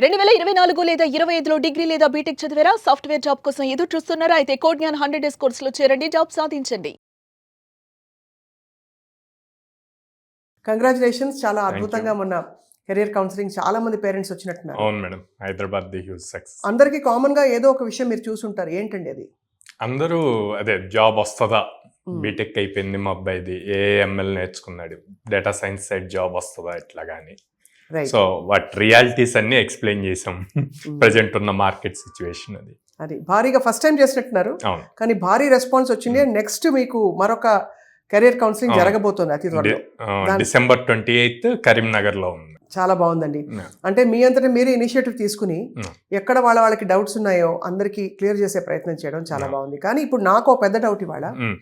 2024 లేదా 25లో డిగ్రీ లేదా బీటెక్ చదివారా? సాఫ్ట్‌వేర్ జాబ్ కోసం ఎదురు చూస్తున్నారా? అయితే కోడ్‌జ్ఞాన్ 100 డేస్ కోర్సులో చేరండి. జాబ్ సాధించండి. కంగ్రాచులేషన్స్. చాలా థ్యాంక్ యూ. అద్భుతంగా మొన్న కెరియర్ కౌన్సిలింగ్ చాలా మంది పేరెంట్స్ వచ్చినట్టున్నారు. అవును madam, Hyderabad the huge success. అందరికీ కామన్ గా ఏదో ఒక విషయం మీరు చూసుంటారు. ఏంటండి అది? అందరూ అదే జాబ్ వస్తుందా, Hmm. బీటెక్ అయిపోయింది మా అబ్బాయిది, ఏఎంఎల్ నేర్చుకున్నాడు, డేటా సైన్స్ సైడ్ జాబ్ వస్తుందా ఇట్లా కానీ. రైట్. సో వాటి రియాలిటీస్ అన్ని ఎక్స్ప్లెయిన్ చేసాం. ప్రజెంట్ ఉన్న మార్కెట్ సిచ్యువేషన్ అది. అది భారీగా ఫస్ట్ టైం చేసినట్టున్నారు, అవును, కానీ భారీ రెస్పాన్స్ వచ్చింది. నెక్స్ట్ మీకు మరొక కెరియర్ కౌన్సిలింగ్ అవును. జరగబోతోంది అతి త్వరలో. దాని- డిసెంబర్ 28 కరీంనగర్ లో ఉంది. చాలా బాగుందండి. Yeah. అంటే మీ అంతటా మీరు ఇనిషియేటివ్ తీసుకుని Yeah. ఎక్కడ వాళ్ళకి డౌట్స్ ఉన్నాయో అందరికీ క్లియర్ చేసే ప్రయత్నం చేయడం చాలా Yeah. బాగుంది. కానీ ఇప్పుడు నాకు ఒక పెద్ద డౌట్ ఇవాళ. Mm.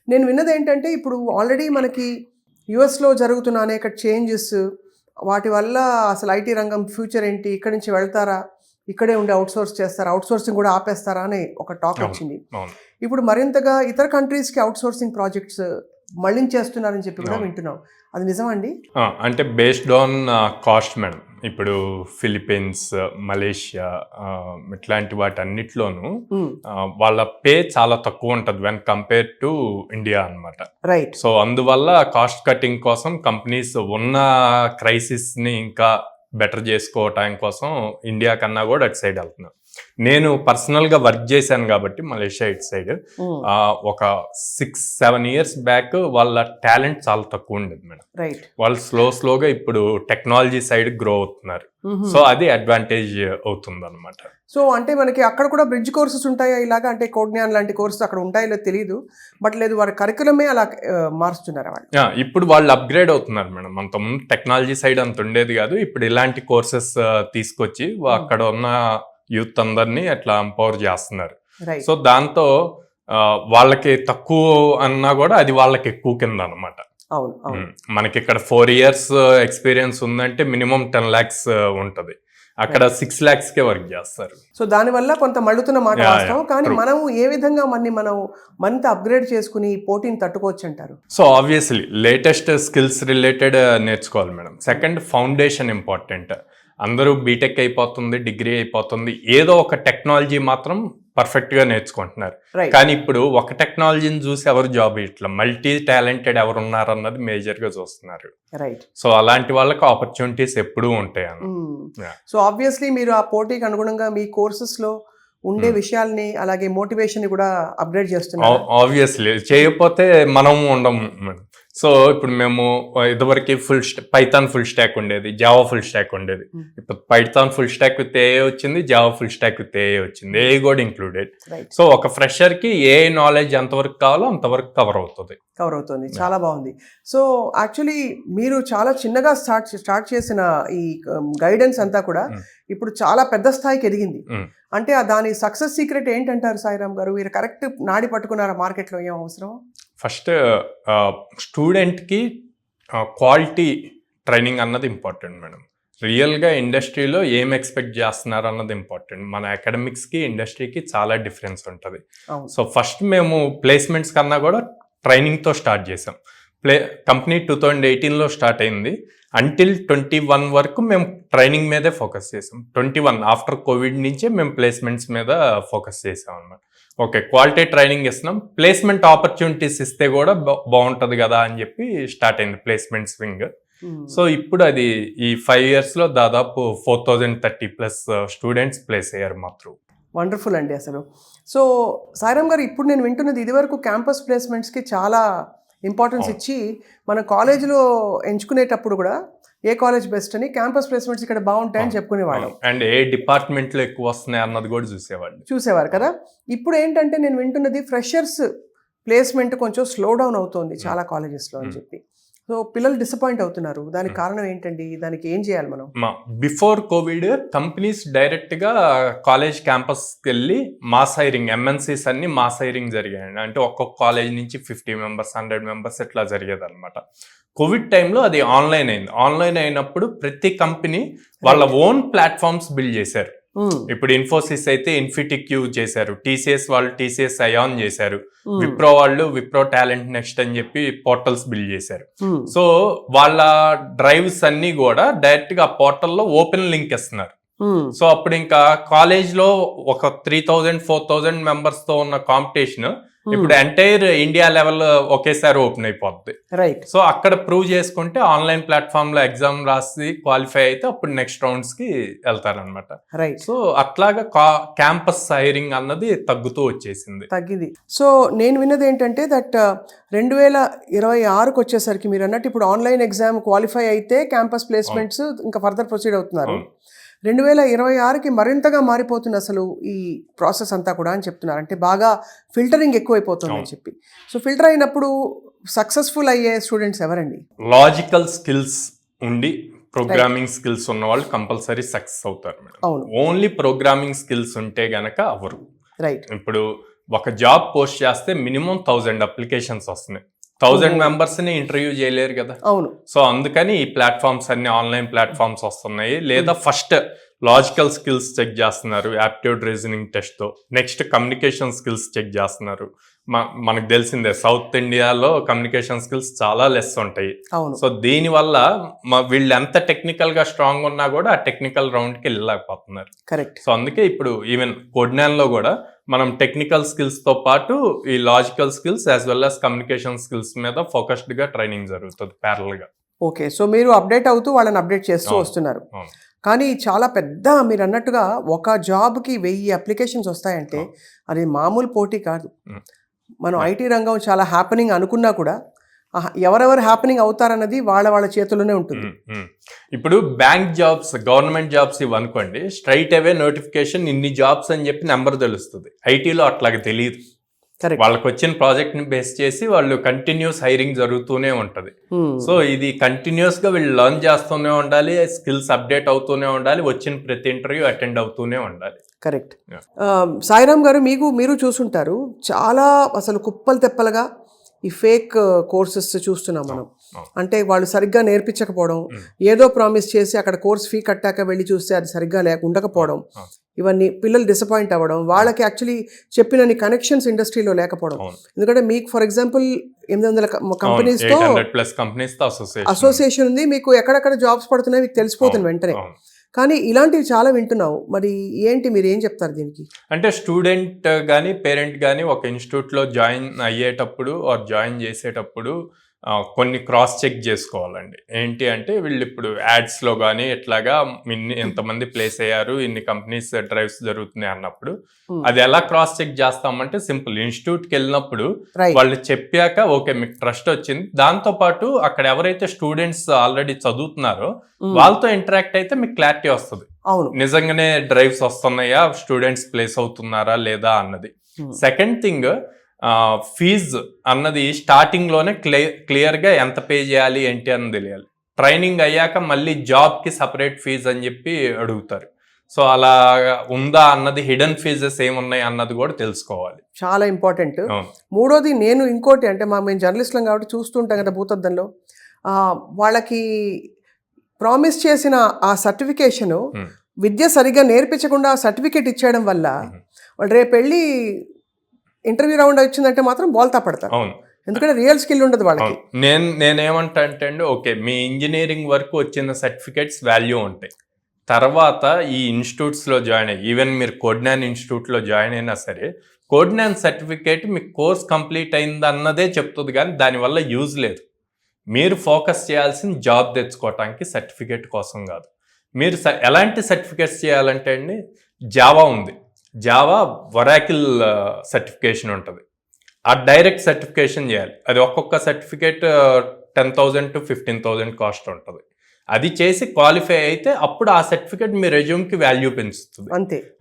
నేను విన్నది ఏంటంటే, ఇప్పుడు ఆల్రెడీ మనకి యుఎస్లో జరుగుతున్న అనేక చేంజెస్, వాటి వల్ల అసలు ఐటీ రంగం ఫ్యూచర్ ఏంటి, ఇక్కడి నుంచి వెళ్తారా, ఇక్కడే ఉండి అవుట్సోర్స్ చేస్తారా, అవుట్సోర్సింగ్ కూడా ఆపేస్తారా అని ఒక టాక్ అవును. వచ్చింది. అవును. ఇప్పుడు మరింతగా ఇతర కంట్రీస్కి అవుట్సోర్సింగ్ ప్రాజెక్ట్స్ మళ్ళించేస్తున్నారని చెప్పి కూడా అవును. వింటున్నాం. అది నిజమండి? అంటే బేస్డ్ ఆన్ కాస్ట్ మేడం. ఇప్పుడు ఫిలిప్పీన్స్, మలేషియా ఇట్లాంటి వాటి అన్నిట్లోనూ వాళ్ళ పే చాలా తక్కువ ఉంటుంది వెన్ కంపేర్ టు ఇండియా అన్నమాట. రైట్. సో అందువల్ల కాస్ట్ కటింగ్ కోసం కంపెనీస్ ఉన్న క్రైసిస్ ని ఇంకా బెటర్ చేసుకోవటం కోసం ఇండియా కన్నా కూడా అటు సైడ్ వెళ్తున్నారు. నేను పర్సనల్ గా వర్క్ చేశాను కాబట్టి మలేషియా ఇటు సైడ్ ఒక 6-7 years బ్యాక్ వాళ్ళ టాలెంట్ చాలా తక్కువ ఉండేది మేడం. రైట్. వాళ్ళు స్లోగా ఇప్పుడు టెక్నాలజీ సైడ్ గ్రో అవుతున్నారు. సో అది అడ్వాంటేజ్ అవుతుంది అనమాట. సో అంటే మనకి అక్కడ కూడా బ్రిడ్జ్ కోర్సెస్ ఉంటాయా ఇలాగా? అంటే కోడ్జ్ఞాన్ లాంటి కోర్సెస్ అక్కడ ఉంటాయో లేదో తెలియదు, బట్ లేదు వారి కరికులమే అలా మారుస్తున్నారా వాళ్ళు? ఇప్పుడు వాళ్ళు అప్గ్రేడ్ అవుతున్నారు మేడం. అంతకుముందు టెక్నాలజీ సైడ్ అంత ఉండేది కాదు. ఇప్పుడు ఇలాంటి కోర్సెస్ తీసుకొచ్చి అక్కడ ఉన్న యూత్ అందరినీ అట్లా ఎంపవర్ చేస్తున్నారు. రైట్. సో దాంతో వాళ్ళకి తక్కువ అన్నా కూడా అది వాళ్ళకి ఎక్కువ కింద అనమాట. అవును, అవును. మనకి ఇక్కడ 4 years ఎక్స్పీరియన్స్ ఉందంటే మినిమం 10 lakhs ఉంటది. అక్కడ 6 lakhsకే వర్క్ చేస్తారు. సో దానివల్ల కొంత మళ్ళుతున్న మాట Yeah, వాస్తవం. yeah, కానీ true. మనం ఏ విధంగా మనం మరింత అప్గ్రేడ్ చేసుకుని ఈ పోటీని తట్టుకోవచ్చు అంటారు? So obviously latest skills related నేర్చుకోవాలి మేడం. Second, foundation important. అందరూ బీటెక్ అయిపోతుంది, డిగ్రీ అయిపోతుంది, ఏదో ఒక టెక్నాలజీ మాత్రం పర్ఫెక్ట్ గా నేర్చుకుంటున్నారు. Right. కానీ ఇప్పుడు ఒక టెక్నాలజీని చూసి ఎవరు జాబ్ ఇట్లా మల్టీ టాలెంటెడ్ ఎవరు ఉన్నారు అన్నది మేజర్ గా చూస్తున్నారు. రైట్. సో అలాంటి వాళ్ళకి ఆపర్చునిటీస్ ఎప్పుడూ ఉంటాయి అన్న. Yeah. సో ఆబ్వియస్లీ మీరు ఆ పోటీకి అనుగుణంగా మీ కోర్సెస్ లో ఉండే విషయాల్ని అలాగే మోటివేషన్ ని కూడా అప్గ్రేడ్ చేస్తున్నారు. ఆబ్వియస్లీ చేయకపోతే మనం ఉండము మేడం. సో ఇప్పుడు మేము ఇదివరకు పైథాన్ ఫుల్ స్టాక్ ఉండేది, జావా ఫుల్ స్టాక్ ఉండేది. ఇప్పుడు Python full stack with AI వచ్చింది, Java full stack with AI వచ్చింది, ఏ కూడా ఇంక్లూడెడ్. రైట్. సో ఒక ఫ్రెషర్ కి ఏ నాలెడ్జ్ ఎంతవరకు కావాలో అంతవరకు కవర్ అవుతుంది. చాలా బాగుంది. సో యాక్చువల్లీ మీరు చాలా చిన్నగా స్టార్ట్ చేసిన ఈ గైడెన్స్ అంతా కూడా ఇప్పుడు చాలా పెద్ద స్థాయికి ఎదిగింది. అంటే దాని సక్సెస్ సీక్రెట్ ఏంటంటారు సాయిరామ్ గారు? మీరు కరెక్ట్ నాడి పట్టుకున్నారా మార్కెట్లో ఏం అవసరం? ఫస్ట్ స్టూడెంట్కి క్వాలిటీ ట్రైనింగ్ అన్నది ఇంపార్టెంట్ మేడం. రియల్గా ఇండస్ట్రీలో ఏం ఎక్స్పెక్ట్ చేస్తున్నారు అన్నది ఇంపార్టెంట్. మన అకాడమిక్స్కి ఇండస్ట్రీకి చాలా డిఫరెన్స్ ఉంటుంది. సో ఫస్ట్ మేము ప్లేస్మెంట్స్ కన్నా కూడా ట్రైనింగ్తో స్టార్ట్ చేసాం. కంపెనీ 2018లో స్టార్ట్ అయింది. అంటిల్ 21 వరకు మేము ట్రైనింగ్ మీదే ఫోకస్ చేసాం. 21 ఆఫ్టర్ కోవిడ్ నుంచే మేము ప్లేస్మెంట్స్ మీద ఫోకస్ చేసాం అన్నమాట. ఓకే, క్వాలిటీ ట్రైనింగ్ ఇస్తున్నాం, ప్లేస్మెంట్ ఆపర్చునిటీస్ ఇస్తే కూడా బాగుంటుంది కదా అని చెప్పి స్టార్ట్ అయింది ప్లేస్మెంట్స్ వింగ్. సో ఇప్పుడు అది ఈ 5 yearsలో దాదాపు 4030+ స్టూడెంట్స్ ప్లేస్ అయ్యారు మాత్రం. వండర్ఫుల్ అండి అసలు. సో సాయిరామ్ గారు, ఇప్పుడు నేను వింటున్నది, ఇది వరకు క్యాంపస్ ప్లేస్మెంట్స్కి చాలా ఇంపార్టెన్స్ ఇచ్చి మన కాలేజీలో ఎంచుకునేటప్పుడు కూడా ఏ కాలేజ్ బెస్ట్ అని, క్యాంపస్ ప్లేస్మెంట్స్ ఇక్కడ బాగుంటాయని చెప్పుకునేవాళ్ళం. అండ్ ఏ డిపార్ట్మెంట్లో ఎక్కువ వస్తున్నాయి అన్నది కూడా చూసేవారు కదా. ఇప్పుడు ఏంటంటే నేను వింటున్నది ఫ్రెషర్స్ ప్లేస్మెంట్ కొంచెం స్లో డౌన్ అవుతుంది చాలా కాలేజెస్లో అని చెప్పి. సో పిల్లలు డిసప్పాయింట్ అవుతున్నారు. దానికి కారణం ఏంటండి? దానికి ఏం చేయాలి మనం? బిఫోర్ కోవిడ్ కంపెనీస్ డైరెక్ట్ గా కాలేజ్ క్యాంపస్ కి వెళ్ళి మాస్ హైరింగ్, ఎంఎన్సీస్ అన్ని మాస్ హైరింగ్ జరిగాయండి. అంటే ఒక్కొక్క కాలేజ్ నుంచి 50 members 100 members ఇట్లా జరిగేది అనమాట. కోవిడ్ టైంలో అది ఆన్లైన్ అయింది. ఆన్లైన్ అయినప్పుడు ప్రతి కంపెనీ వాళ్ళ ఓన్ ప్లాట్ఫామ్స్ బిల్డ్ చేశారు. ఇప్పుడు ఇన్ఫోసిస్ అయితే ఇన్ఫిటిక్యూ చేశారు, టీసీఎస్ వాళ్ళు టీసీఎస్ అయాన్ చేశారు, విప్రో వాళ్ళు విప్రో టాలెంట్ నెక్స్ట్ అని చెప్పి పోర్టల్స్ బిల్డ్ చేశారు. సో వాళ్ళ డ్రైవ్స్ అన్ని కూడా డైరెక్ట్ గా పోర్టల్లో ఓపెన్ లింక్ ఇస్తున్నారు. సో అప్పుడు ఇంకా కాలేజ్ లో ఒక 3000-4000 మెంబర్స్ తో ఉన్న కాంపిటీషన్ ఇప్పుడు ఎంటైర్ ఇండియా లెవెల్ ఒకేసారి ఓపెన్ అయిపోద్ది. రైట్. సో అక్కడ ప్రూవ్ చేసుకుంటే ఆన్లైన్ ప్లాట్ఫామ్ లో ఎగ్జామ్ రాసి క్వాలిఫై అయితే అప్పుడు నెక్స్ట్ రౌండ్స్ కి వెళ్తారనమాట. రైట్. సో అట్లాగా క్యాంపస్ హైరింగ్ అన్నది తగ్గుతూ వచ్చేసింది. తగ్గింది. సో నేను విన్నది ఏంటంటే దట్ 2026కి వచ్చేసరికి మీరు అన్నట్టు ఇప్పుడు ఆన్లైన్ ఎగ్జామ్ క్వాలిఫై అయితే క్యాంపస్ ప్లేస్మెంట్స్ ఇంకా ఫర్దర్ ప్రొసీడ్ అవుతున్నారు. 2026కి మరింతగా మారిపోతుంది అసలు ఈ ప్రాసెస్ అంతా కూడా అని చెప్తున్నారు. అంటే బాగా ఫిల్టరింగ్ ఎక్కువైపోతుంది అని చెప్పి. సో ఫిల్టర్ అయినప్పుడు సక్సెస్ఫుల్ అయ్యే స్టూడెంట్స్ ఎవరండి? లాజికల్ స్కిల్స్ ఉండి ప్రోగ్రామింగ్ స్కిల్స్ ఉన్న వాళ్ళు కంపల్సరీ సక్సెస్ అవుతారు మేడం. అవును. ఓన్లీ ప్రోగ్రామింగ్ స్కిల్స్ ఉంటే గనక అవ్వరు. రైట్. ఇప్పుడు ఒక జాబ్ పోస్ట్ చేస్తే మినిమం 1000 అప్లికేషన్స్ వస్తున్నాయి. 1000 మెంబర్స్ ని ఇంటర్వ్యూ చేయలేరు కదా. అవును. సో అందుకని ఈ ప్లాట్ఫామ్స్ అన్ని ఆన్లైన్ ప్లాట్ఫామ్స్ వస్తున్నాయి. లేదా ఫస్ట్ లాజికల్ స్కిల్స్ చెక్ చేస్తున్నారు యాప్టిట్యూడ్ రీజనింగ్ టెస్ట్ తో. నెక్స్ట్ కమ్యూనికేషన్ స్కిల్స్ చెక్ చేస్తున్నారు. మనకు తెలిసిందే సౌత్ ఇండియాలో కమ్యూనికేషన్ స్కిల్స్ చాలా లెస్ ఉంటాయి. సో దీని వల్ల వీళ్ళు ఎంత టెక్నికల్ గా స్ట్రాంగ్ ఉన్నా కూడా ఆ టెక్నికల్ రౌండ్ కి వెళ్ళలేకపోతున్నారు. కరెక్ట్. సో అందుకే ఇప్పుడు ఈవెన్ కోడ్నాన్ లో కూడా మనం టెక్నికల్ స్కిల్స్ తో పాటు ఈ logical skills as well as communication skills మీద ఫోకస్డ్ గా ట్రైనింగ్ జరుగుతుంది ప్యారల్ గా. ఓకే. సో మీరు అప్డేట్ అవుతూ వాళ్ళని అప్డేట్ చేస్తూ వస్తున్నారు. కానీ చాలా పెద్ద మీరు అన్నట్టుగా ఒక జాబ్కి 1000 అప్లికేషన్స్ వస్తాయంటే అది మామూలు పోటీ కాదు. మనం ఐటీ రంగం చాలా హ్యాపెనింగ్ అనుకున్నా కూడా ఎవరెవరు హ్యాపెనింగ్ అవుతారన్నది వాళ్ళ చేతుల్లోనే ఉంటుంది. ఇప్పుడు బ్యాంక్ జాబ్స్, గవర్నమెంట్ జాబ్స్ ఇవి అనుకోండి, స్ట్రైట్ అవే నోటిఫికేషన్ ఇన్ని జాబ్స్ అని చెప్పి నెంబర్ తెలుస్తుంది. ఐటీలో అట్లాగే తెలియదు. వాళ్ళకి వచ్చిన ప్రాజెక్ట్ ని బేస్ చేసి వాళ్ళు కంటిన్యూస్ హైరింగ్ జరుగుతూనే ఉంటది. సో ఇది కంటిన్యూస్ గా వీళ్ళు లర్న్ చేస్తూనే ఉండాలి, స్కిల్స్ అప్డేట్ అవుతూనే ఉండాలి, వచ్చిన ప్రతి ఇంటర్వ్యూ అటెండ్ అవుతూనే ఉండాలి. కరెక్ట్. సాయిరామ్ గారు మీరు చూసుంటారు చాలా అసలు కుప్పలు తెప్పలుగా ఈ ఫేక్ కోర్సెస్ చూస్తున్నాం మనం. అంటే వాళ్ళు సరిగ్గా నేర్పించకపోవడం, ఏదో ప్రామిస్ చేసి అక్కడ కోర్స్ ఫీ కట్టాక వెళ్ళి చూస్తే అది సరిగ్గా ఉండకపోవడం, ఇవన్నీ పిల్లలు డిసప్పాయింట్ అవ్వడం, వాళ్ళకి యాక్చువల్లీ చెప్పినన్ని కనెక్షన్స్ ఇండస్ట్రీలో లేకపోవడం. ఎందుకంటే మీకు ఫర్ ఎగ్జాంపుల్ 800 కంపెనీస్తో అసోసియేషన్ ఉంది, మీకు ఎక్కడెక్కడ జాబ్స్ పడుతున్నాయి మీకు తెలిసిపోతుంది వెంటనే. కానీ ఇలాంటివి చాలా వింటున్నావు. మరి ఏంటి, మీరు ఏం చెప్తారు దీనికి? అంటే స్టూడెంట్ కానీ పేరెంట్ కానీ ఒక ఇన్స్టిట్యూట్లో జాయిన్ అయ్యేటప్పుడు జాయిన్ చేసేటప్పుడు కొన్ని క్రాస్ చెక్ చేసుకోవాలండి. ఏంటి అంటే వీళ్ళు ఇప్పుడు యాడ్స్లో కానీ ఎట్లాగా ఎంతమంది ప్లేస్ అయ్యారు, ఇన్ని కంపెనీస్ డ్రైవ్స్ జరుగుతున్నాయి అన్నప్పుడు అది ఎలా క్రాస్ చెక్ చేస్తామంటే సింపుల్, ఇన్స్టిట్యూట్కి వెళ్ళినప్పుడు వాళ్ళు చెప్పాక ఓకే మీకు ట్రస్ట్ వచ్చింది, దాంతో పాటు అక్కడ ఎవరైతే స్టూడెంట్స్ ఆల్రెడీ చదువుతున్నారో వాళ్ళతో ఇంటరాక్ట్ అయితే మీకు క్లారిటీ వస్తుంది. నిజంగానే డ్రైవ్స్ వస్తున్నాయా, స్టూడెంట్స్ ప్లేస్ అవుతున్నారా లేదా అన్నది. సెకండ్ థింగ్, ఫీజు అన్నది స్టార్టింగ్ లోనే క్లియర్ గా ఎంత పే చేయాలి ఏంటి అని తెలియాలి. ట్రైనింగ్ అయ్యాక మళ్ళీ జాబ్ కి సపరేట్ ఫీజు అని చెప్పి అడుగుతారు. సో అలా ఉందా అన్నది, హిడెన్ ఫీజెస్ ఏమున్నాయి అన్నది కూడా తెలుసుకోవాలి, చాలా ఇంపార్టెంట్. మూడోది, నేను ఇంకోటి అంటే మేము జర్నలిస్టులం కాబట్టి చూస్తుంటాం కదా భూతద్దంలో, వాళ్ళకి ప్రామిస్ చేసిన ఆ సర్టిఫికేషను విద్య సరిగ్గా నేర్పించకుండా ఆ సర్టిఫికేట్ ఇచ్చేయడం వల్ల వాళ్ళు రేపు వెళ్ళి ఇంటర్వ్యూ రౌండ్ వచ్చిందంటే మాత్రం బోల్తా పడతారు. ఎందుకంటే రియల్ స్కిల్ ఉండదు వాళ్ళకి. నేనేమంటా అంటే అండి, ఓకే మీ ఇంజనీరింగ్ వరకు వచ్చిన సర్టిఫికేట్స్ వాల్యూ ఉంటాయి. తర్వాత ఈ ఇన్స్టిట్యూట్స్లో జాయిన్ అయ్యి, ఈవెన్ మీరు కోడ్నాన్ ఇన్స్టిట్యూట్లో జాయిన్ అయినా సరే కోడ్నాన్ సర్టిఫికేట్ మీకు కోర్స్ కంప్లీట్ అయింది అన్నదే చెప్తుంది, కానీ దానివల్ల యూజ్ లేదు. మీరు ఫోకస్ చేయాల్సిన జాబ్ తెచ్చుకోవటానికి సర్టిఫికేట్ కోసం కాదు. మీరు ఎలాంటి సర్టిఫికేట్స్ చేయాలంటే అండి, జావా ఉంది, జావా వరాకిల్ సర్టిఫికేషన్ ఉంటుంది, ఆ డైరెక్ట్ సర్టిఫికేషన్ చేయాలి. అది ఒక్కొక్క సర్టిఫికేట్ 10,000 to 15,000 కాస్ట్ ఉంటుంది. అది చేసి క్వాలిఫై అయితే అప్పుడు ఆ సర్టిఫికేట్ మీ రెజ్యూమ్కి వాల్యూ పెంచుతుంది.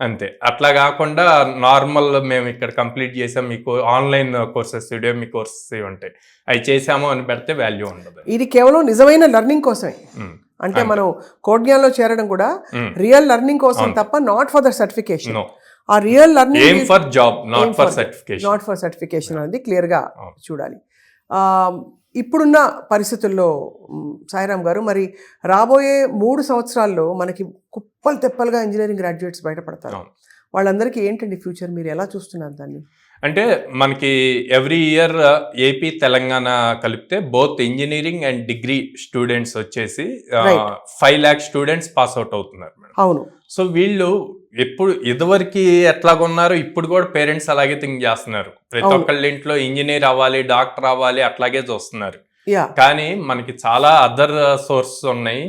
అంతే. అట్లా కాకుండా నార్మల్ మేము ఇక్కడ కంప్లీట్ చేసాం, మీకు ఆన్లైన్ కోర్సెస్, యుడెమీ కోర్సెస్ ఉంటాయి, అవి చేసాము అని పెడితే వాల్యూ ఉండదు. ఇది కేవలం నిజమైన లెర్నింగ్ కోసమే. అంటే మనం కోడ్జ్ఞాన్లో చేరడం కూడా రియల్ లెర్నింగ్ కోసం తప్ప నాట్ ఫర్ ద సర్టిఫికేషన్. ఆ real learning for job, not for certification అనేది క్లియర్ గా చూడాలి. ఇప్పుడున్న పరిస్థితుల్లో సాయిరామ్ గారు, మరి రాబోయే 3 సంవత్సరాల్లో మనకి కుప్పలు తెప్పలుగా ఇంజనీరింగ్ గ్రాడ్యుయేట్స్ బయటపడతారు. వాళ్ళందరికీ ఏంటండి ఫ్యూచర్, మీరు ఎలా చూస్తున్నారు దాన్ని? అంటే మనకి ఎవ్రీ ఇయర్ ఏపీ తెలంగాణ కలిపితే both engineering and degree students వచ్చేసి 5 lakh స్టూడెంట్స్ పాస్ అవుట్ అవుతున్నారు మేడం. అవును. సో వీళ్ళు ఎప్పుడు ఇదివరకు ఎట్లాగున్నారు ఇప్పుడు కూడా పేరెంట్స్ అలాగే థింక్ చేస్తున్నారు. ప్రతి ఒక్కళ్ళ ఇంట్లో ఇంజనీర్ అవ్వాలి, డాక్టర్ అవ్వాలి అట్లాగే చూస్తున్నారు. కానీ మనకి చాలా అదర్ సోర్సెస్ ఉన్నాయి,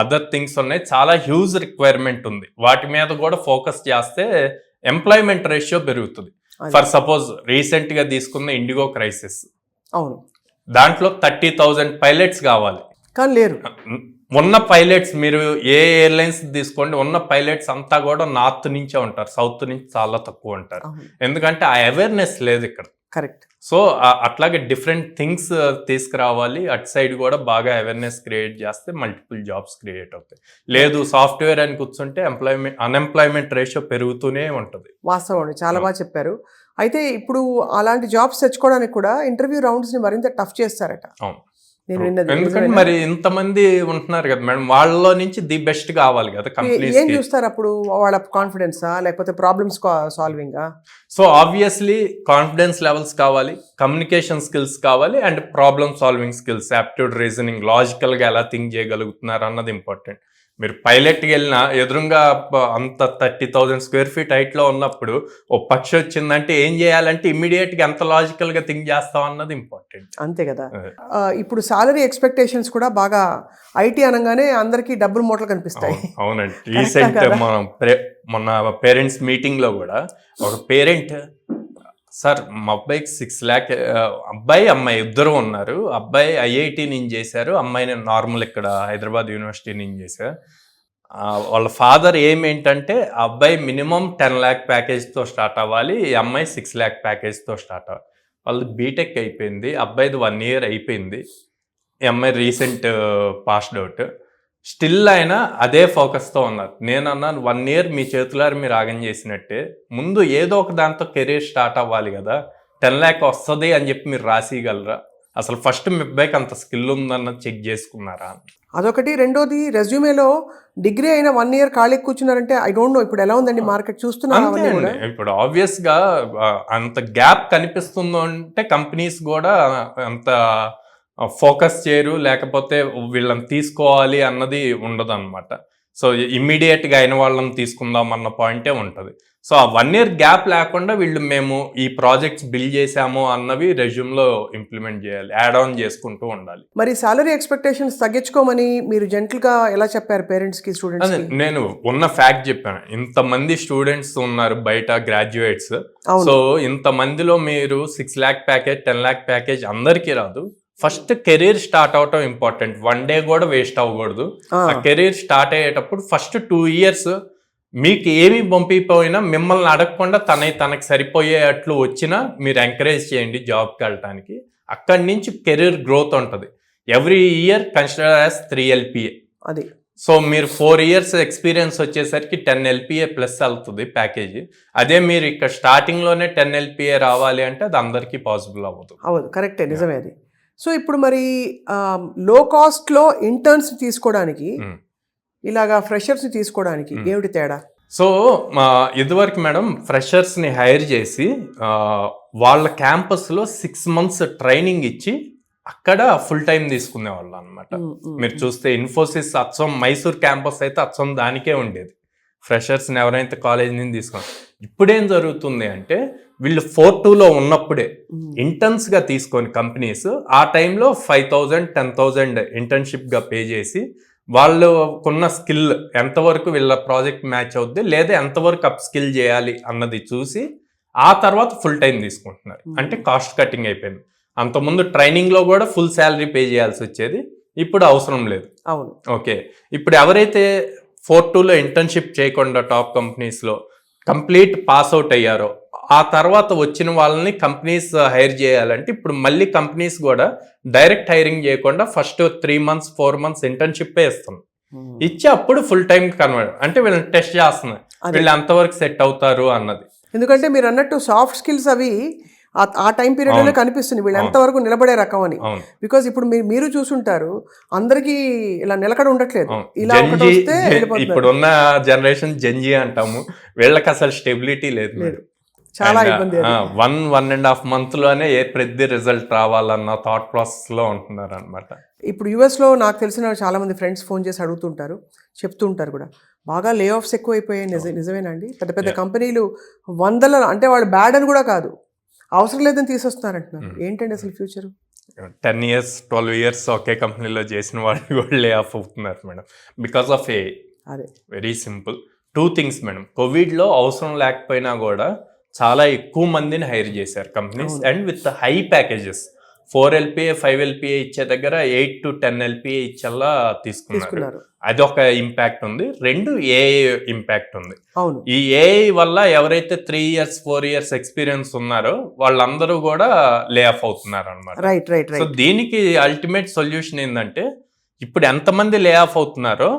అదర్ థింగ్స్ ఉన్నాయి, చాలా హ్యూజ్ రిక్వైర్మెంట్ ఉంది. వాటి మీద కూడా ఫోకస్ చేస్తే ఎంప్లాయ్మెంట్ రేషియో పెరుగుతుంది. ఫర్ సపోజ్ రీసెంట్ గా తీసుకున్న ఇండిగో క్రైసిస్, అవును, దాంట్లో 30,000 పైలట్స్ కావాలి, కానీ లేరు. ఉన్న పైలట్స్ మీరు ఏ ఎయిర్లైన్స్ తీసుకోండి, ఉన్న పైలట్స్ అంతా కూడా నార్త్ నుంచే ఉంటారు, సౌత్ నుంచి చాలా తక్కువ ఉంటారు. ఎందుకంటే ఆ అవేర్నెస్ లేదు ఇక్కడ. కరెక్ట్. సో అట్లాగే డిఫరెంట్ థింగ్స్ తీసుకురావాలి. అటు సైడ్ కూడా బాగా అవేర్నెస్ క్రియేట్ చేస్తే మల్టిపుల్ జాబ్స్ క్రియేట్ అవుతాయి. లేదు సాఫ్ట్వేర్ అని కూర్చుంటే అన్ఎంప్లాయ్మెంట్ రేషియో పెరుగుతూనే ఉంటుంది. వాస్తవం అండి, చాలా బాగా చెప్పారు. అయితే ఇప్పుడు అలాంటి జాబ్స్ తెచ్చుకోవడానికి కూడా ఇంటర్వ్యూ రౌండ్స్ ని మరింత టఫ్ చేస్తారట. అవును, ఎందుకంటే మరి ఇంతమంది ఉంటున్నారు కదా మేడం, వాళ్ళలో నుంచి ది బెస్ట్ కావాలి కదా కంపెనీస్. ఏం చూస్తారు అప్పుడు? వాళ్ళ కాన్ఫిడెన్సా లేకపోతే ప్రాబ్లమ్స్ సాల్వింగా? సో ఆబ్వియస్లీ కాన్ఫిడెన్స్ లెవెల్స్ కావాలి, కమ్యూనికేషన్ స్కిల్స్ కావాలి, and problem solving skills, aptitude, reasoning, logical గా ఎలా థింక్ చేయగలుగుతున్నారు అన్నది ఇంపార్టెంట్. మీరు పైలట్కి వెళ్ళినా ఎదురుగా అంత 30,000 స్క్వేర్ ఫీట్ హైట్ లో ఉన్నప్పుడు ఓ పక్షి వచ్చిందంటే ఏం చేయాలంటే ఇమ్మీడియట్ గా ఎంత లాజికల్ గా థింక్ చేస్తాం అన్నది ఇంపార్టెంట్. అంతే కదా. ఇప్పుడు సాలరీ ఎక్స్పెక్టేషన్స్ కూడా బాగా, ఐటీ అనగానే అందరికి డబ్బులు మూటలు కనిపిస్తాయి. అవునండి, రీసెంట్ మొన్న పేరెంట్స్ మీటింగ్ లో కూడా ఒక పేరెంట్, సార్ మా అబ్బాయికి 6 lakh, అబ్బాయి అమ్మాయి ఇద్దరు ఉన్నారు, అబ్బాయి ఐఐటి నుంచి చేశారు, అమ్మాయిని నార్మల్ ఇక్కడ హైదరాబాద్ యూనివర్సిటీ నుంచి చేశారు. వాళ్ళ ఫాదర్ ఏంటంటే ఆ అబ్బాయి మినిమం 10 lakh ప్యాకేజ్తో స్టార్ట్ అవ్వాలి, ఈ అమ్మాయి 6 lakh ప్యాకేజ్తో స్టార్ట్ అవ్వాలి. వాళ్ళు బీటెక్ అయిపోయింది, అబ్బాయిది 1 year అయిపోయింది, ఈ అమ్మాయి రీసెంట్ పాస్డ్ అవుట్. స్టిల్ అయినా అదే ఫోకస్తో ఉన్నారు. నేను అన్నాను 1 year మీ చేతులారు మీరు ఆగం చేసినట్టే, ముందు ఏదో ఒక దాంతో కెరీర్ స్టార్ట్ అవ్వాలి కదా, 10 lakh వస్తుంది అని చెప్పి మీరు రాసిగలరా? అసలు ఫస్ట్ మీ అబ్బాయికి అంత స్కిల్ ఉందన్నది చెక్ చేసుకున్నారా? అదొకటి. రెండోది, రెజ్యూమేలో డిగ్రీ అయిన 1 year ఖాళీ కూర్చున్నారంటే ఐ డోంట్ నో ఇప్పుడు ఎలా ఉందండి మార్కెట్, చూస్తున్నారు. ఇప్పుడు ఆబ్వియస్ గా అంత గ్యాప్ కనిపిస్తుందో అంటే కంపెనీస్ కూడా అంత ఫోకస్ చేయరు, లేకపోతే వీళ్ళని తీసుకోవాలి అన్నది ఉండదు అనమాట. సో ఇమ్మీడియట్గా అయిన వాళ్ళని తీసుకుందాం అన్న పాయింటే ఉంటుంది. సో ఆ 1 year గ్యాప్ లేకుండా వీళ్ళు మేము ఈ ప్రాజెక్ట్స్ బిల్డ్ చేసాము అన్నవి రెజ్యూమ్లో ఇంప్లిమెంట్ చేయాలి, యాడ్ ఆన్ చేసుకుంటూ ఉండాలి. మరి సాలరీ ఎక్స్పెక్టేషన్స్ తగ్గించుకోమని మీరు జెంటల్గా ఎలా చెప్పారు పేరెంట్స్కి, స్టూడెంట్స్? నేను ఉన్న ఫ్యాక్ట్ చెప్పాను, ఇంతమంది స్టూడెంట్స్ ఉన్నారు బయట గ్రాడ్యుయేట్స్. సో ఇంతమందిలో మీరు 6 lakh ప్యాకేజ్, 10 lakh ప్యాకేజ్ అందరికీ రాదు. ఫస్ట్ కెరీర్ స్టార్ట్ అవటం ఇంపార్టెంట్, 1 day కూడా వేస్ట్ అవ్వకూడదు. ఆ కెరీర్ స్టార్ట్ అయ్యేటప్పుడు ఫస్ట్ 2 years మీకు ఏమి పంపిపోయినా మిమ్మల్ని అడగకుండా తనకి సరిపోయేట్లు వచ్చినా మీరు ఎంకరేజ్ చేయండి జాబ్కి వెళ్ళటానికి. అక్కడి నుంచి కెరీర్ గ్రోత్ ఉంటుంది. Every year consider as 3 LPA. అది సో మీరు 4 years ఎక్స్పీరియన్స్ వచ్చేసరికి 10 LPA ప్లస్ వెళ్తుంది ప్యాకేజీ. అదే మీరు ఇక్కడ స్టార్టింగ్లోనే 10 LPA రావాలి అంటే అది అందరికీ పాసిబుల్ అవ్వదు. కరెక్టే, నిజమే అది. సో ఇప్పుడు మరి లో కాస్ట్లో ఇంటర్న్స్ తీసుకోవడానికి, ఇలాగా ఫ్రెషర్స్ని తీసుకోవడానికి ఏమిటి తేడా? సో ఇదివరకు మేడం ఫ్రెషర్స్ని హైర్ చేసి వాళ్ళ క్యాంపస్లో 6 months ట్రైనింగ్ ఇచ్చి అక్కడ ఫుల్ టైం తీసుకునేవాళ్ళు అనమాట. మీరు చూస్తే ఇన్ఫోసిస్ అచ్చం మైసూర్ క్యాంపస్ అయితే అచ్చం దానికే ఉండేది, ఫ్రెషర్స్ని ఎవరైతే కాలేజ్ నుంచి తీసుకున్నారు. ఇప్పుడేం జరుగుతుంది అంటే వీళ్ళు 4-2లో ఉన్నప్పుడే ఇంటర్న్స్గా తీసుకొని కంపెనీస్ ఆ టైంలో 5,000, 10,000 ఇంటర్న్షిప్గా పే చేసి వాళ్ళకున్న స్కిల్ ఎంతవరకు వీళ్ళ ప్రాజెక్ట్ మ్యాచ్ అవుద్ది, లేదా ఎంతవరకు అప్ స్కిల్ చేయాలి అన్నది చూసి ఆ తర్వాత ఫుల్ టైం తీసుకుంటున్నారు. అంటే కాస్ట్ కటింగ్ అయిపోయింది. అంతకుముందు ట్రైనింగ్లో కూడా ఫుల్ శాలరీ పే చేయాల్సి వచ్చేది, ఇప్పుడు అవసరం లేదు. అవును, ఓకే. ఇప్పుడు ఎవరైతే 4-2లో ఇంటర్న్షిప్ చేయకుండా టాప్ కంపెనీస్లో కంప్లీట్ పాస్ అవుట్ అయ్యారో ఆ తర్వాత వచ్చిన వాళ్ళని కంపెనీస్ హైర్ చేయాలంటే ఇప్పుడు మళ్ళీ కంపెనీస్ కూడా డైరెక్ట్ హైరింగ్ చేయకుండా ఫస్ట్ 3 months 4 months ఇంటర్న్షిప్ ఇస్తాం, ఇచ్చి అప్పుడు ఫుల్ టైం కన్వర్ట్. అంటే వీళ్ళని టెస్ట్ చేస్తున్నారు, వీళ్ళు ఎంతవరకు సెట్ అవుతారు అన్నది. ఎందుకంటే మీరు అన్నట్టు సాఫ్ట్ స్కిల్స్ అవి ఆ టైం పీరియడ్ లోనే కనిపిస్తుంది వీళ్ళు ఎంతవరకు నిలబడే రకం అని. బికాస్ ఇప్పుడు మీరు చూసుంటారు అందరికి ఇలా నిలకడ ఉండట్లేదు, ఇలా ఇప్పుడున్న జనరేషన్ జెన్జీ అంటాము, వీళ్ళకి అసలు స్టెబిలిటీ లేదు. చాలా ఇబ్బంది. 1.5 months లోనే ఏ ప్రతి రిజల్ట్ రావాలన్న థాట్ ప్రాసెస్ లో ఉంటున్నారు అనమాట. ఇప్పుడు యుఎస్ లో నాకు తెలిసిన చాలా మంది ఫ్రెండ్స్ ఫోన్ చేసి అడుగుతుంటారు, చెప్తూ ఉంటారు కూడా, బాగా లే ఆఫ్స్ ఎక్కువైపోయాయి. నిజమేనండి. పెద్ద పెద్ద Yeah. కంపెనీలు వందల, అంటే వాళ్ళు బ్యాడ్ అని కూడా కాదు, అవసరం లేదని తీసేస్తున్నారంటున్నారు. ఏంటండి అసలు ఫ్యూచర్? 10 years 12 years ఒకే కంపెనీలో చేసిన వాళ్ళు కూడా లే ఆఫ్ అవుతున్నారు మేడం, బికాస్ ఆఫ్ ఏ అదే వెరీ సింపుల్ 2 things మేడం. కోవిడ్లో అవసరం లేకపోయినా కూడా చాలా ఎక్కువ మందిని హైర్ చేశారు companies, and with high packages. 4 LPA 5 LPA ఇచ్చే దగ్గర 8 to 10 LPA ఇచ్చేలా తీసుకున్నారు. అదొక ఇంపాక్ట్ ఉంది. 2 ఏఐ ఇంపాక్ట్ ఉంది. అవును. ఈ ఏఐ వల్ల ఎవరైతే 3 years 4 years ఎక్స్పీరియన్స్ ఉన్నారో వాళ్ళందరూ కూడా లే ఆఫ్ అవుతున్నారు అనమాట. Right right so right. దీనికి అల్టిమేట్ సొల్యూషన్ ఏంటంటే, ఇప్పుడు ఎంతమంది లే ఆఫ్ అవుతున్నారో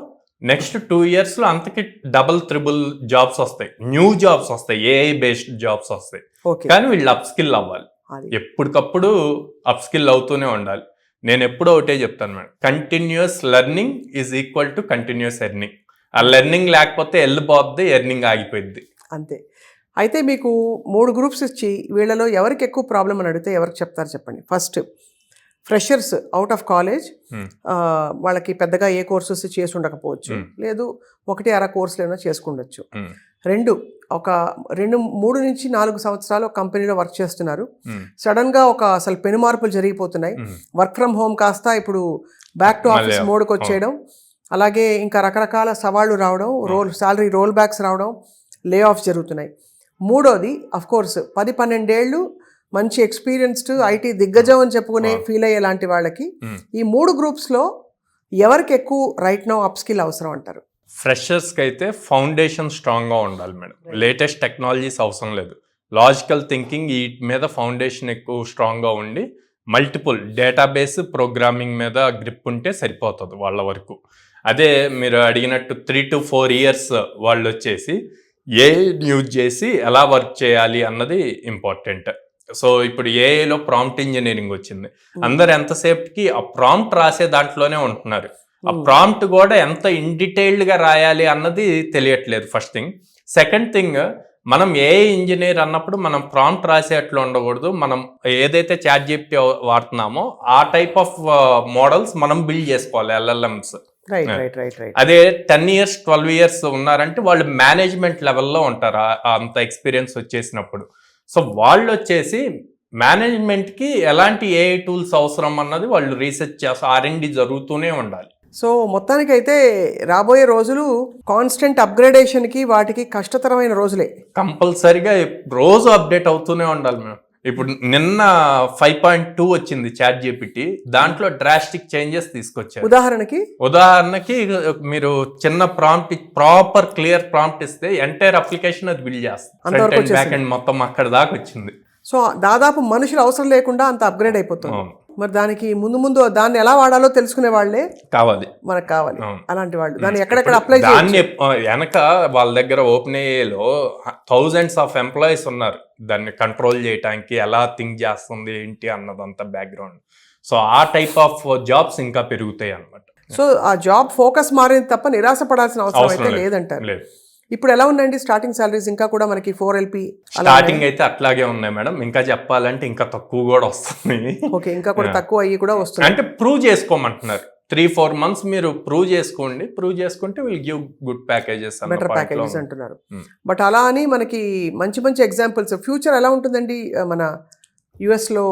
నెక్స్ట్ 2 years లో అంతకి డబుల్ త్రిబుల్ జాబ్స్ వస్తాయి, న్యూ జాబ్స్ వస్తాయి, ఏఐ బేస్డ్ జాబ్స్ వస్తాయి. ఓకే. కానీ వీళ్ళు అప్ స్కిల్ అవ్వాలి, అది ఎప్పటికప్పుడు అప్ స్కిల్ అవుతూనే ఉండాలి. నేను ఎప్పుడూ ఒకటే చెప్తాను madam, continuous learning is equal to continuous earning. ఆ లెర్నింగ్ లేకపోతే వెళ్ళిపోద్ది, ఎర్నింగ్ ఆగిపోద్ది. అంతే. అయితే మీకు 3 గ్రూప్స్ ఇచ్చి వీళ్ళలో ఎవరికి ఎక్కువ ప్రాబ్లం అని అడిగితే ఎవరికి చెప్తారు చెప్పండి? First, freshers out of college, వాళ్ళకి పెద్దగా ఏ కోర్సెస్ చేసి ఉండకపోవచ్చు, లేదు 1-2 కోర్సులు ఏమైనా చేసుకుండొచ్చు. 2, 3 నుంచి 4 సంవత్సరాలు ఒక కంపెనీలో వర్క్ చేస్తున్నారు, సడన్ గా అసలు పెను మార్పులు జరిగిపోతున్నాయి. వర్క్ ఫ్రమ్ హోమ్ కాస్త ఇప్పుడు బ్యాక్ టు ఆఫీస్ మోడ్కి వచ్చేయడం, అలాగే ఇంకా రకరకాల సవాళ్లు రావడం, శాలరీ రోల్ బ్యాక్స్ రావడం, లే ఆఫ్స్ జరుగుతున్నాయి. 3వది అఫ్ కోర్స్ 10-12 ఏళ్ళు మంచి ఎక్స్పీరియన్స్డ్ ఐటీ దిగ్గజం అని చెప్పుకునే ఫీల్ అయ్యే లాంటి వాళ్ళకి ఈ 3 గ్రూప్స్లో ఎవరికి ఎక్కువ రైట్ నౌ అప్ స్కిల్ అవసరం అంటారు? ఫ్రెషర్స్కి అయితే ఫౌండేషన్ స్ట్రాంగ్గా ఉండాలి మేడం. లేటెస్ట్ టెక్నాలజీస్ అవసరం లేదు, లాజికల్ థింకింగ్ వీటి మీద ఫౌండేషన్ ఎక్కువ స్ట్రాంగ్గా ఉండి మల్టిపుల్ డేటాబేస్ ప్రోగ్రామింగ్ మీద గ్రిప్ ఉంటే సరిపోతుంది వాళ్ళ వరకు. అదే మీరు అడిగినట్టు 3 to 4 years వాళ్ళు వచ్చేసి ఏ యూజ్ చేసి ఎలా వర్క్ చేయాలి అన్నది ఇంపార్టెంట్. సో ఇప్పుడు ఏఐలో ప్రాంప్ట్ ఇంజనీరింగ్ వచ్చింది, అందరు ఎంతసేపుకి ఆ ప్రాంప్ట్ రాసే దాంట్లోనే ఉంటున్నారు. ఆ ప్రాంప్ట్ కూడా ఎంత ఇన్ డీటెయిల్డ్గా రాయాలి అన్నది తెలియట్లేదు. First thing. సెకండ్ థింగ్, మనం ఏఐ ఇంజనీర్ అన్నప్పుడు మనం ప్రాంప్ట్ రాసేట్లు ఉండకూడదు. మనం ఏదైతే చాట్ జీపీటీ వాడుతున్నామో ఆ టైప్ ఆఫ్ మోడల్స్ మనం బిల్డ్ చేసుకోవాలి, ఎల్ఎల్ఎంస్. అదే 10 years 12 years ఉన్నారంటే వాళ్ళు మేనేజ్మెంట్ లెవెల్లో ఉంటారు అంత ఎక్స్పీరియన్స్ వచ్చేసినప్పుడు. సో వాళ్ళు వచ్చేసి మేనేజ్మెంట్కి ఎలాంటి ఏఐ టూల్స్ అవసరం అన్నది వాళ్ళు రీసెర్చ్ చేస్తారు, R&D జరుగుతూనే ఉండాలి. సో మొత్తానికైతే రాబోయే రోజులు కాన్స్టెంట్ అప్గ్రేడేషన్కి వాటికి కష్టతరమైన రోజులే. కంపల్సరీగా రోజు అప్డేట్ అవుతూనే ఉండాలి మేము. ఇప్పుడు నిన్న 5.2 వచ్చింది చాట్ జీపీటీ, దాంట్లో డ్రాస్టిక్ చేంజెస్ తీసుకొచ్చారు. ఉదాహరణకి మీరు చిన్న ప్రాంప్ట్, ప్రాపర్ క్లియర్ ప్రాంప్ట్ ఇస్తే ఎంటైర్ అప్లికేషన్ అది బిల్డ్ చేస్తుంది, బ్యాక్ ఎండ్ మొత్తం అక్కడ దాకా వచ్చింది. సో దాదాపు మనుషులు అవసరం లేకుండా అంత అప్గ్రేడ్ అయిపోతుంది. మరి దానికి ముందు దాన్ని ఎలా వాడాలో తెలుసుకునే వాళ్ళే కావాలి, మనకు కావాలి. అలాంటి వాళ్ళు దాన్ని ఎక్కడెక్కడ అప్లై దాన్ని వెనక వాళ్ళ దగ్గర ఓపెన్ ఏఐలో thousands of ఎంప్లాయీస్ ఉన్నారు దాన్ని కంట్రోల్ చేయడానికి, ఎలా థింక్ చేస్తుంది ఏంటి అన్నదంతా బ్యాక్గ్రౌండ్. సో ఆ టైప్ ఆఫ్ జాబ్స్ ఇంకా పెరుగుతాయి అన్నమాట. సో ఆ జాబ్ ఫోకస్ మారింది తప్ప నిరాశ పడాల్సిన అవసరం అయితే లేదంటారు. ఇప్పుడు ఎలా ఉందండి స్టార్టింగ్ సాలరీస్? ఇంకా కూడా మనకి 4 LP స్టార్టింగ్ అయితే అట్లాగే ఉన్నాయి మేడం, ఇంకా చెప్పాలంటే ఇంకా తక్కువ కూడా వస్తుంది. ఓకే, ఇంకా కూడా తక్కువ అయ్యి కూడా వస్తుంది. అంటే ప్రూవ్ చేసుకోమంటున్నారు, 3-4 months మీరు ప్రూవ్ చేసుకోండి, ప్రూవ్ చేసుకుంటే will give good packages, better packages అంటున్నారు. బట్ అలా అని మనకి మంచి మంచి ఎగ్జాంపుల్స్ ఫ్యూచర్ ఎలా ఉంటుందండి మన యుఎస్లో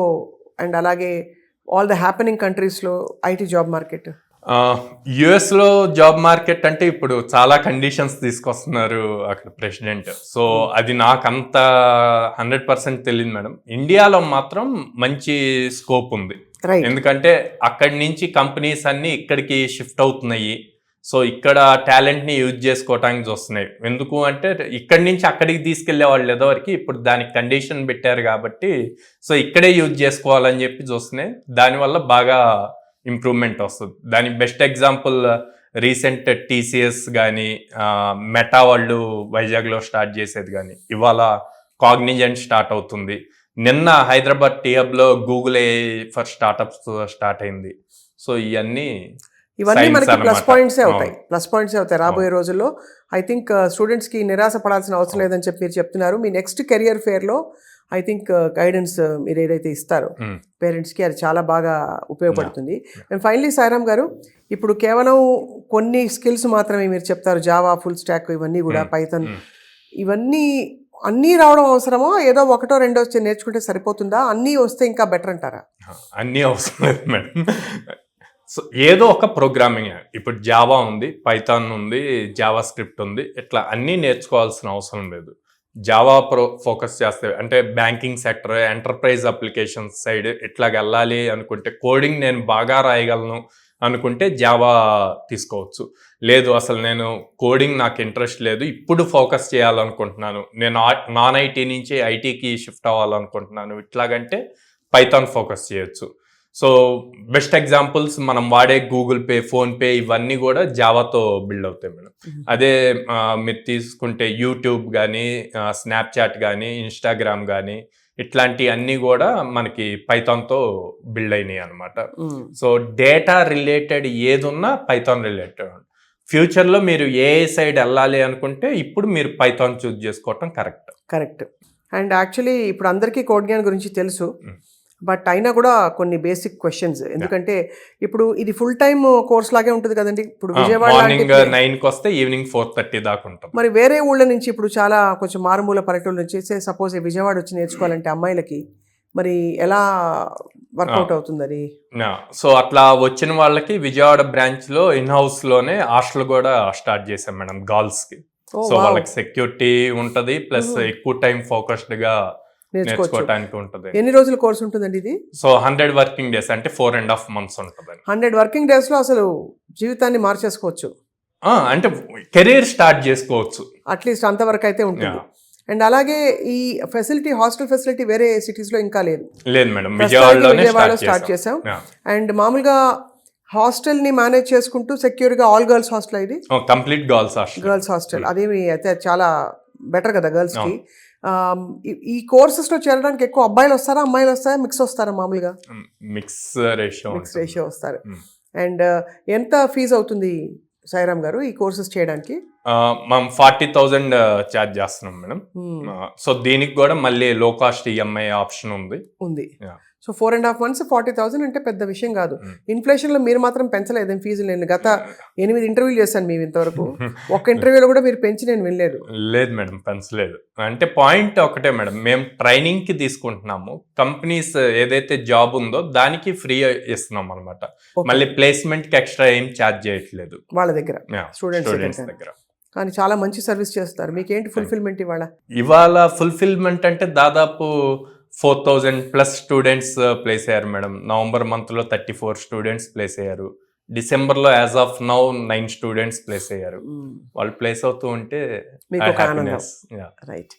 అండ్ అలాగే ఆల్ ద హ్యాపెనింగ్ కంట్రీస్లో ఐటీ జాబ్ మార్కెట్? యుఎస్లో జాబ్ మార్కెట్ అంటే ఇప్పుడు చాలా కండిషన్స్ తీసుకొస్తున్నారు అక్కడ ప్రెసిడెంట్. సో అది నాకంత 100% తెలియదు మేడం. ఇండియాలో మాత్రం మంచి స్కోప్ ఉంది, ఎందుకంటే అక్కడి నుంచి కంపెనీస్ అన్ని ఇక్కడికి షిఫ్ట్ అవుతున్నాయి. సో ఇక్కడ టాలెంట్ని యూజ్ చేసుకోవటానికి చూస్తున్నాయి. ఎందుకు అంటే ఇక్కడి నుంచి అక్కడికి తీసుకెళ్లే వాళ్ళు ఏదోవరకు ఇప్పుడు దానికి కండిషన్ పెట్టారు కాబట్టి సో ఇక్కడే యూజ్ చేసుకోవాలని చెప్పి చూస్తున్నాయి. దానివల్ల బాగా ఇంప్రూవ్మెంట్ వస్తుంది. దానికి బెస్ట్ ఎగ్జాంపుల్ రీసెంట్ TCS కానీ, మెటా వాళ్ళు వైజాగ్లో స్టార్ట్ చేసేది కానీ, ఇవాళ కాగ్నిజెంట్ స్టార్ట్ అవుతుంది. నిన్న హైదరాబాద్ టీహబ్లో Google AI for startups start అయింది. సో ఇవన్నీ మనకి ప్లస్ పాయింట్సే అవుతాయి రాబోయే రోజుల్లో. ఐ థింక్ స్టూడెంట్స్కి నిరాశ పడాల్సిన అవసరం లేదని చెప్పి మీరు చెప్తున్నారు. మీ నెక్స్ట్ కెరియర్ ఫేర్లో ఐ థింక్ గైడెన్స్ మీరు ఏదైతే ఇస్తారో పేరెంట్స్కి అది చాలా బాగా ఉపయోగపడుతుంది. అండ్ ఫైనలీ సాయిరామ్ గారు, ఇప్పుడు కేవలం కొన్ని స్కిల్స్ మాత్రమే మీరు చెప్తారు, జావా, ఫుల్ స్టాక్, ఇవన్నీ కూడా పైథాన్, ఇవన్నీ అన్నీ రావడం అవసరమో, ఏదో ఒకటో రెండో వచ్చి నేర్చుకుంటే సరిపోతుందా, అన్నీ వస్తే ఇంకా బెటర్ అంటారా? అన్నీ అవసరం లేదు మేడం. సో ఏదో ఒక ప్రోగ్రామింగ్, ఇప్పుడు జావా ఉంది, పైథాన్ ఉంది, జావా స్క్రిప్ట్ ఉంది, ఇట్లా అన్నీ నేర్చుకోవాల్సిన అవసరం లేదు. జావా ఫోకస్ చేస్తే అంటే banking sector, enterprise applications side ఇట్లాగ వెళ్ళాలి అనుకుంటే, కోడింగ్ నేను బాగా రాయగలను అనుకుంటే జావా తీసుకోవచ్చు. లేదు అసలు నేను కోడింగ్ నాకు ఇంట్రెస్ట్ లేదు, ఇప్పుడు ఫోకస్ చేయాలనుకుంటున్నాను, నేను నాన్ ఐటీ నుంచి ఐటీకి షిఫ్ట్ అవ్వాలనుకుంటున్నాను, ఇట్లాగంటే పైథాన్ ఫోకస్ చేయొచ్చు. సో బెస్ట్ ఎగ్జాంపుల్స్ మనం వాడే గూగుల్ పే, ఫోన్పే, ఇవన్నీ కూడా జావాతో బిల్డ్ అవుతాయి మేడం. అదే మీరు తీసుకుంటే యూట్యూబ్ కానీ, స్నాప్చాట్ కానీ, ఇన్స్టాగ్రామ్ కానీ, ఇట్లాంటి అన్నీ కూడా మనకి పైథాన్తో బిల్డ్ అయినాయి అనమాట. సో డేటా రిలేటెడ్ ఏది ఉన్నా పైథాన్ రిలేటెడ్. ఫ్యూచర్లో మీరు ఏ సైడ్ వెళ్ళాలి అనుకుంటే ఇప్పుడు మీరు పైథాన్ చూస్ చేసుకోవటం కరెక్ట్. అండ్ యాక్చువల్లీ ఇప్పుడు అందరికీ కోడ్ జ్ఞాన్ గురించి తెలుసు, బట్ అయినా కూడా కొన్ని బేసిక్ క్వశ్చన్స్, ఎందుకంటే ఇప్పుడు ఇది ఫుల్ టైమ్ కోర్స్ లాగే ఉంటుంది కదండి. ఇప్పుడు విజయవాడ మార్నింగ్ 9కి వస్తే ఈవినింగ్ 4:30 దాకా ఉంటుంది. మరి వేరే ఊళ్ళ నుంచి, ఇప్పుడు చాలా కొంచెం మారుమూల పల్లెటూళ్ళ నుంచి సపోజ్ విజయవాడ వచ్చి నేర్చుకోవాలంటే అమ్మాయిలకి మరి ఎలా వర్కౌట్ అవుతుంది అది? సో అట్లా వచ్చిన వాళ్ళకి విజయవాడ బ్రాంచ్ లో ఇన్ హౌస్ లోనే హాస్టల్ కూడా స్టార్ట్ చేసాం మేడం గర్ల్స్ కి. సో వాళ్ళకి సెక్యూరిటీ ఉంటది, ప్లస్ ఎక్కువ టైం ఫోకస్డ్ గా నేర్చుకోవడానికి ఉంటుంది. ఎన్ని రోజుల కోర్స్ ఉంటుందండి ఇది? సో 100 వర్కింగ్ డేస్, అంటే 4.5 months ఉంటుంది. 100 వర్కింగ్ డేస్ లో అసలు జీవితాన్ని మార్చేసుకోవచ్చు, అంటే కెరీర్ స్టార్ట్ చేసుకోవచ్చు, అట్లీస్ట్ అంతవరకు అయితే ఉంటుంది. అండ్ అలాగే ఈ ఫెసిలిటీ, హాస్టల్ ఫెసిలిటీ వేరే సిటీస్ లో ఇంకా లేదు మేడం, విజయవాడలో స్టార్ట్ చేసాం. అండ్ మామూలుగా హాస్టల్ ని మేనేజ్ చేసుకుంటూ సెక్యూర్ గా ఆల్ గర్ల్స్ హాస్టల్, ఇది కంప్లీట్ గర్ల్స్ హాస్టల్. అదేమి అయితే చాలా బెటర్ కదా గర్ల్స్ కి. ఈ కోర్సెస్ లో చేరడానికి ఎక్కువ అబ్బాయిలు వస్తారా, అమ్మాయిలు వస్తారా, మిక్స్ వస్తారా? మామూలుగా మిక్స్ రేషియో వస్తారు. అండ్ ఎంత ఫీజు అవుతుంది సాయిరామ్ గారు ఈ కోర్సెస్ చేయడానికి? మనం 40,000 ఛార్జ్ చేస్తున్నాం మేడం. సో దీనికి కూడా మళ్ళీ లో కాస్ట్ ఈఎంఐ ఆప్షన్ ఉంది. సో 4.5 months 40,000 అంటే పెద్ద విషయం కాదు. ఇన్ఫ్లేషన్ లో మీరు మాత్రం పెంచలేదు ఫీజులు. నేను గత 8 ఇంటర్వ్యూలు చేశాను మేము ఇంతవరకు, ఒక్క ఇంటర్వ్యూలో కూడా మీరు పెంచి నేను వినలేదు. లేదు మేడం, పెంచలేదు. అంటే పాయింట్ ఒకటే మేడం, మేము ట్రైనింగ్ కి తీసుకుంటున్నాము, కంపెనీస్ ఏదైతే జాబ్ ఉందో దానికి ఫ్రీ ఇస్తున్నాం అనమాట. మళ్ళీ ప్లేస్మెంట్ కి ఎక్స్ట్రా ఏం ఛార్జ్ చేయట్లేదు వాళ్ళ దగ్గర, స్టూడెంట్స్ దగ్గర. కానీ చాలా మంచి సర్వీస్ చేస్తారు. మీకేంటి ఫుల్ఫిల్మెంట్ ఇవాళ? ఫుల్ఫిల్మెంట్ అంటే దాదాపు 4,000+ స్టూడెంట్స్ ప్లేస్ అయ్యారు మేడం. నవంబర్ మంత్లో 34 స్టూడెంట్స్ ప్లేస్ అయ్యారు. డిసెంబర్లో as of now 9 students place అయ్యారు. వాళ్ళు ప్లేస్ అవుతూ ఉంటే రైట్.